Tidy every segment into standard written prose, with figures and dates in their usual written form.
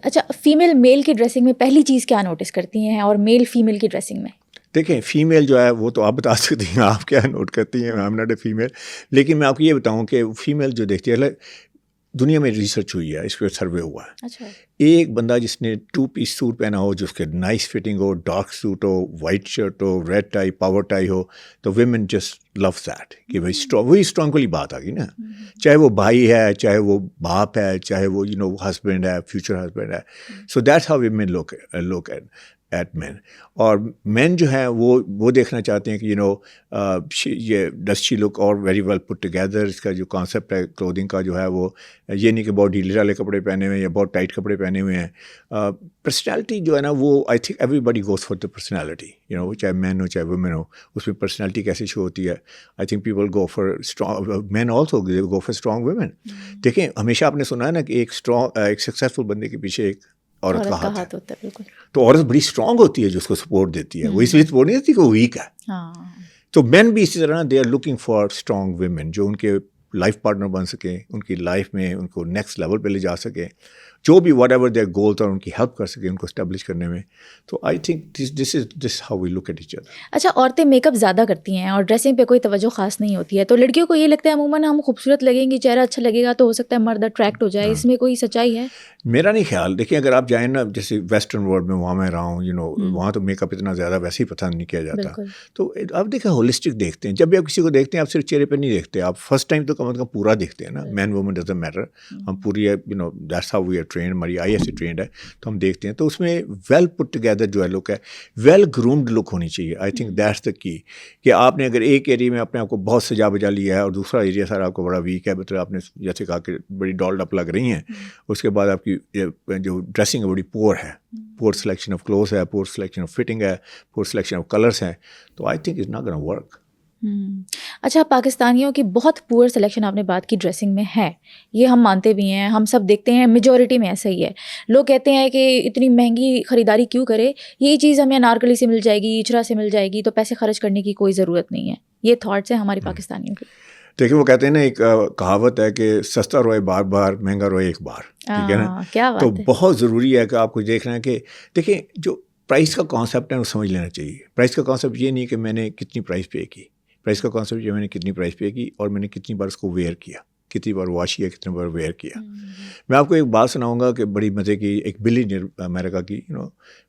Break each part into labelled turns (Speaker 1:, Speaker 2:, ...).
Speaker 1: اچھا, female male کی dressing میں پہلی چیز کیا نوٹس کرتی ہیں اور میل فیمیل کی ڈریسنگ میں؟
Speaker 2: دیکھیں فیمیل جو ہے وہ تو آپ بتا سکتی ہیں آپ کیا نوٹ کرتی ہیں, I am not a female, لیکن میں آپ کو یہ بتاؤں کہ فیمیل جو دیکھتی ہے, دنیا میں ریسرچ ہوئی ہے, اس پہ سروے ہوا ہے.
Speaker 1: اچھا,
Speaker 2: ایک بندہ جس نے 2 پیس سوٹ پہنا ہو, جس کے نائس فٹنگ ہو, ڈارک سوٹ ہو, وائٹ شرٹ ہو, ریڈ ٹائی, پاور ٹائی ہو, تو ویمن جسٹ لو دیٹ کہ بھائی وہی اسٹرانگ والی بات آ گئی نا. چاہے وہ بھائی ہے, چاہے وہ باپ ہے, چاہے وہ ہسبینڈ ہے, فیوچر ہسبینڈ ہے. So that's how women look at men. اور مین جو ہے وہ دیکھنا چاہتے ہیں کہ یہ ڈس شی لک اور ویری ویل پٹ ٹوگیدر. اس کا جو کانسیپٹ ہے کلودنگ کا جو ہے وہ یہ نہیں کہ بہت ڈھیلے والے کپڑے پہنے ہوئے ہیں یا بہت ٹائٹ کپڑے پہنے ہوئے ہیں. پرسنالٹی جو ہے نا وہ I think everybody goes for the personality, چاہے مین ہو چاہے وومن ہو, اس میں پرسنالٹی کیسے شو ہوتی ہے. I think people go for strong men, also go for strong women. دیکھیں ہمیشہ آپ نے سنا ہے نا کہ ایک سکسیزفل بندے کے پیچھے ایک عورت کا ہاتھ ہوتا ہے. بالکل. تو عورت بڑی اسٹرانگ ہوتی ہے جو اس کو سپورٹ دیتی ہے, وہ اس لیے سپورٹ نہیں دیتی کہ وہ ویک ہے. تو مین بھی اسی طرح they are looking for strong women جو ان کے لائف پارٹنر بن سکیں, ان کی لائف میں ان کو نیکسٹ لیول پہ لے جا سکیں, جو بھی واٹ ایور دیئر گولز اور ان کی ہیلپ کر سکیں ان کو اسٹیبلش کرنے میں. تو I think this how we look at each other.
Speaker 1: اچھا, عورتیں میک اپ زیادہ کرتی ہیں اور ڈریسنگ پہ کوئی توجہ خاص نہیں ہوتی ہے, تو لڑکیوں کو یہ لگتا ہے عموماً ہم خوبصورت لگیں گی, چہرہ اچھا لگے گا تو ہو سکتا ہے مرد اٹریکٹ ہو جائے. اس میں کوئی سچائی ہے؟
Speaker 2: میرا نہیں خیال. دیکھیں اگر آپ جائیں نا جیسے ویسٹرن ورلڈ میں, وہاں میں رہا ہوں, وہاں تو میک اپ اتنا زیادہ ویسے ہی پسند نہیں کیا جاتا. تو آپ دیکھیں ہولسٹک دیکھتے ہیں. جب بھی آپ کسی کو دیکھتے ہیں آپ صرف چہرے پہ نہیں دیکھتے, آپ فرسٹ ٹائم تو کم از کم پورا دیکھتے ہیں نا. مین وومن ڈزنٹ میٹر, ہم پوری that's how we are trained, ہماری آئی ایس سی ٹرینڈ ہے تو ہم دیکھتے ہیں. تو اس میں ویل پٹ ٹوگیدر جو ہے لک ہے, ویل گرومڈ لک ہونی چاہیے. آئی تھنک دیٹس دا کی کہ آپ نے اگر ایک ایریا میں اپنے آپ کو بہت سجا بجا لیا ہے اور دوسرا ایریا سر آپ کو بڑا ویک ہے, مطلب آپ نے جیسے کہا کہ بڑی ڈالڈ اپ لگ رہی ہیں, اس کے بعد آپ کی جو ڈریسنگ ہے بڑی پور ہے, پور سلیکشن آف کلوتھ ہے, پور سلیکشن آف فٹنگ ہے, پور سلیکشن آف کلرس ہیں, تو I think it's not gonna work.
Speaker 1: اچھا, پاکستانیوں کی بہت پور سلیکشن آپ نے بات کی ڈریسنگ میں ہے, یہ ہم مانتے بھی ہیں, ہم سب دیکھتے ہیں, میجورٹی میں ایسا ہی ہے. لوگ کہتے ہیں کہ اتنی مہنگی خریداری کیوں کرے, یہی چیز ہمیں انارکلی سے مل جائے گی, اچرا سے مل جائے گی, تو پیسے خرچ کرنے کی کوئی ضرورت نہیں ہے. یہ تھاٹس ہیں ہمارے پاکستانیوں کے.
Speaker 2: دیکھیں وہ کہتے ہیں نا ایک کہاوت ہے کہ سستا روئے بار بار, مہنگا روئے ایک بار. ٹھیک ہے نا,
Speaker 1: کیا
Speaker 2: تو بہت ضروری ہے کہ آپ کو دیکھنا ہے کہ دیکھیں جو پرائس کا کانسیپٹ ہے وہ سمجھ لینا چاہیے. پرائس کا کانسیپٹ یہ نہیں کہ میں نے کتنی پرائس پے کی, پرائس کا کانسیپٹ یہ میں نے کتنی پرائس پے کی اور میں نے کتنی بار اس کو ویئر کیا, کتنی بار واش کیا, کتنی بار ویئر کیا. میں آپ کو ایک بات سناؤں گا کہ بڑی مزے کی, ایک بلینئر امریکہ کی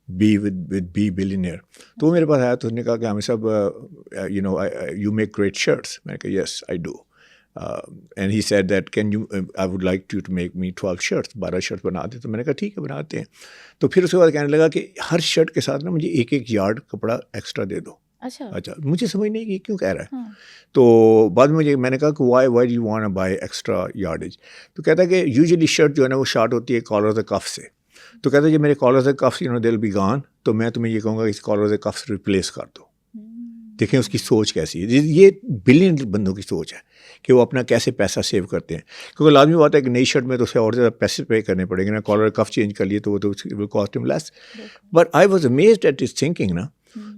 Speaker 2: بی بلینئر, تو وہ میرے پاس آیا تو اس نے کہا کہ ہمیں سب یو میک گریٹ شرٹس. میں نے کہا yes I do. And he said that can you I would like to make me 12 shirts, 12 shirt بنا دیں. تو میں نے کہا ٹھیک ہے بناتے ہیں. تو پھر اس کے بعد کہنے لگا کہ ہر شرٹ کے ساتھ نا مجھے ایک ایک یارڈ کپڑا ایکسٹرا دے دو. اچھا, مجھے سمجھ نہیں کہ کیوں کہہ رہا ہے. تو بعد میں نے کہا کہ why you want buy extra yardage. تو کہتا ہے کہ یوزلی شرٹ جو ہے نا وہ شارٹ ہوتی ہے کالر کف سے. تو کہتا ہے جب میرے collar cuffs they will be gone, تو میں تمہیں یہ کہوں گا کہ اس کالر کفس ریپلیس کر دو. دیکھیں اس کی سوچ کیسی ہے. یہ بلین بندوں کی سوچ ہے کہ وہ اپنا کیسے پیسہ سیو کرتے ہیں, کیونکہ لازمی بات ہے کہ نئی شرٹ میں تو اسے اور زیادہ پیسے پے کرنے پڑیں گے نا. کالر کف چینج کر لیے تو وہ تو ول کاسٹ ہم less. But I was amazed at his thinking نا.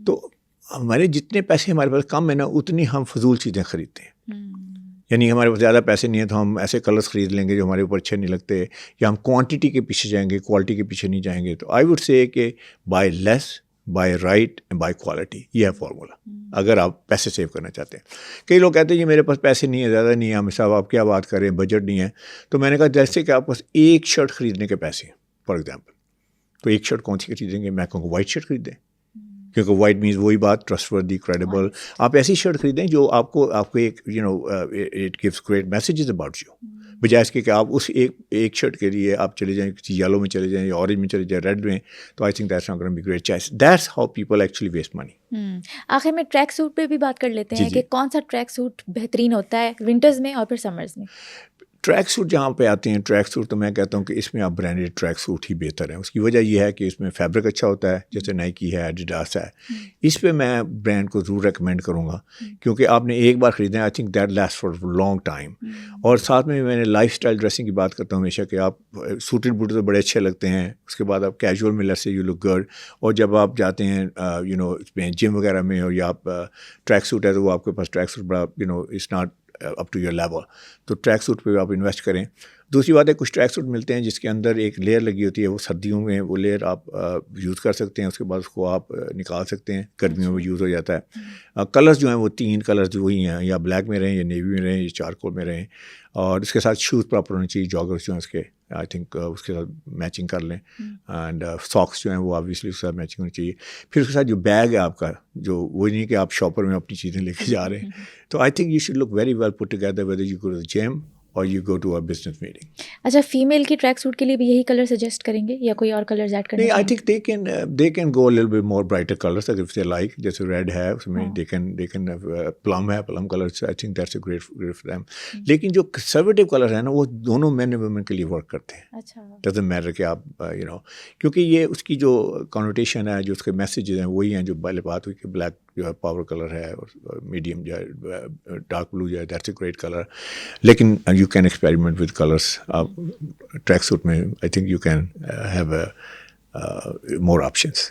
Speaker 2: تو ہمارے جتنے پیسے ہمارے پاس کم ہیں نا اتنی ہم فضول چیزیں خریدتے ہیں. یعنی ہمارے پاس زیادہ پیسے نہیں ہیں تو ہم ایسے کلرس خرید لیں گے جو ہمارے اوپر اچھے نہیں لگتے, یا ہم کوانٹٹی کے پیچھے جائیں گے, کوالٹی کے پیچھے نہیں جائیں گے. تو آئی ووڈ سے کہ by less, by right and by quality, یہ ہے فارمولا اگر آپ پیسے سیو کرنا چاہتے ہیں. کئی لوگ کہتے ہیں یہ میرے پاس پیسے نہیں ہیں, زیادہ نہیں ہیں, ہم صاحب آپ کیا بات کر رہے ہیں, بجٹ نہیں ہے. تو میں نے کہا جیسے کہ آپ پاس ایک شرٹ خریدنے کے پیسے ہیں فار ایگزامپل, تو ایک شرٹ کون سی خریدیں گے؟ میں کہوں گا وائٹ شرٹ خریدیں, کیونکہ وائٹ مینس وہی بات ٹرسٹ وردی, کریڈیبل. آپ ایسی شرٹ خریدیں جو آپ کو ایک it gives great messages about you, بجائے اس کے کہ آپ اس ایک شرٹ کے لیے آپ چلے جائیں کسی یلو میں چلے جائیں یا اورنج میں چلے جائیں, ریڈ میں. تو I think that's not gonna be great choice. That's how people actually waste money.
Speaker 1: آخر میں ٹریک سوٹ پہ بھی بات کر لیتے ہیں کہ کون سا ٹریک سوٹ بہترین ہوتا ہے ونٹرز میں اور پھر سمرز میں.
Speaker 2: ٹریک سوٹ جہاں پہ آتے ہیں, ٹریک سوٹ تو میں کہتا ہوں کہ اس میں آپ برانڈیڈ ٹریک سوٹ ہی بہتر ہے. اس کی وجہ یہ ہے کہ اس میں فیبرک اچھا ہوتا ہے, جیسے نائکی ہے, ایڈیڈاس ہے. اس پہ میں برانڈ کو ضرور ریکمینڈ کروں گا, کیونکہ آپ نے ایک بار خریدنا ہے, I think that last for long time. اور ساتھ میں نے لائف اسٹائل ڈریسنگ کی بات کرتا ہوں ہمیشہ کہ آپ سوٹڈ بوٹڈ تو بڑے اچھے لگتے ہیں, اس کے بعد آپ کیجول میں let's say you look good. اور جب آپ جاتے ہیں اس میں جم وغیرہ میں, اور یا آپ ٹریک سوٹ ہے تو وہ آپ کے پاس ٹریک سوٹ بڑا it's not up to your level. تو ٹریک سوٹ پہ آپ انویسٹ کریں. دوسری بات ہے کچھ ٹریک سوٹ ملتے ہیں جس کے اندر ایک لیئر لگی ہوتی ہے, وہ سردیوں میں وہ لیئر آپ یوز کر سکتے ہیں, اس کے بعد اس کو آپ نکال سکتے ہیں, گرمیوں میں یوز ہو جاتا ہے. کلرز جو ہیں وہ 3 کلرز وہی ہیں, یا بلیک میں رہیں, یا نیوی میں رہیں, یا چارکول میں رہیں. اور اس کے ساتھ شوز پراپر ہونے چاہیے, جاگرس جو ہیں اس کے آئی تھنک اس کے ساتھ میچنگ کر لیں. اینڈ ساکس جو ہیں وہ آبویسلی اس کے ساتھ میچنگ ہونی چاہیے. پھر اس کے ساتھ جو بیگ ہے آپ کا, جو وہ نہیں کہ آپ شاپر میں اپنی چیزیں لے کے جا رہے ہیں. تو I think you should look very well put together whether you go to the gym اور you go to a business meeting.
Speaker 1: اچھا, فیمیل کی ٹریک سوٹ کے لیے بھی یہی کلر سجیسٹ کریں گے یا کوئی اور کلرز ایڈ کریں گے؟
Speaker 2: نہیں, I think they can go little bit more brighter colours اگر دے لائک, جیسے ریڈ ہے اس میں, دے کین پلم ہے, plum colour, I think that's a great for them. لیکن جو کنسرویٹیو کلر ہیں نا وہ دونوں مین اینڈ ویمن کے لیے ورک کرتے ہیں.
Speaker 1: اچھا,
Speaker 2: ڈزنٹ میٹر کہ آپ کیونکہ یہ اس کی جو کنوٹیشن ہے, جو اس کے میسیجز ہیں وہی ہیں جو پہلے بات ہوئی کہ بلیک جو ہے پاور کلر ہے, اور میڈیم جو ہے ڈارک بلو جو ہے دیٹس اے گریٹ کلر. لیکن you can experiment with colours. آپ ٹریک سوٹ میں آئی think you can have more options.